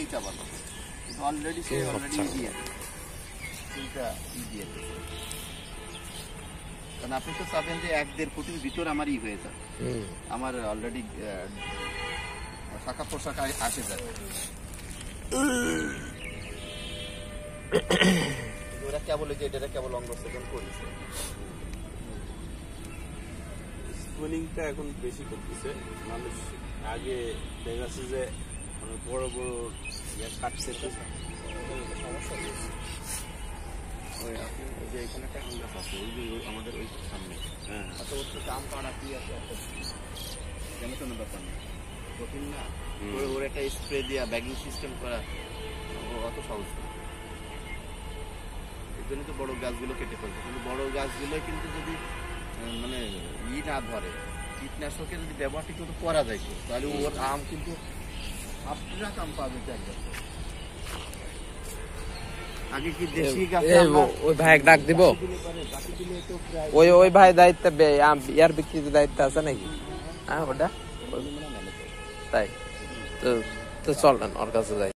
এই চাপানো, কিন্তু অলরেডি সে অলরেডি দিয়ে ফুলটা দিয়ে দিচ্ছে। কারণ আপনি তো চাবেন যে 1-1.5 ফুটের ভিতর আমার হয়ে যায়, আমার অলরেডি শাখা পোশাক আসে যায়। ওরা কেবল যে এটা কেবল অঙ্গ সেকন করেছে, স্পুনিংটা এখন বেশি করতেছে মানুষ। আগে দেখা যাচ্ছে যে অনেক বড় বড় কাটছে, সমস্যা হয়েছে। ওই আপনি ওই যে এখানে একটা গাছ আছে, ওই যে আমাদের ওই সামনে, হ্যাঁ আচ্ছা ওর তো দাম কাটা কি আছে, কেন কোনো ব্যাপার না, কঠিন না। ওর একটা স্প্রে দিয়া ব্যাগিং সিস্টেম করা অত সহজ না। এই জন্য তো বড় গাছগুলো কেটে ফেলছে, কিন্তু বড় গাছগুলো কিন্তু যদি মানে না ধরে, কীটনাশকের যদি ব্যবহারটা কিন্তু করা যায়, তাহলে ওর আম কিন্তু আপনারা আম পাবে একদম। আগে কি দেশি গাছ, ওই ভাই ডাক দিব, ওই ভাই দায়িত্ব ইয়ার বিক্রিতে দায়িত্ব আছে নাকি? হ্যাঁ ওটা তাই তো চল ওর কাছে যাই।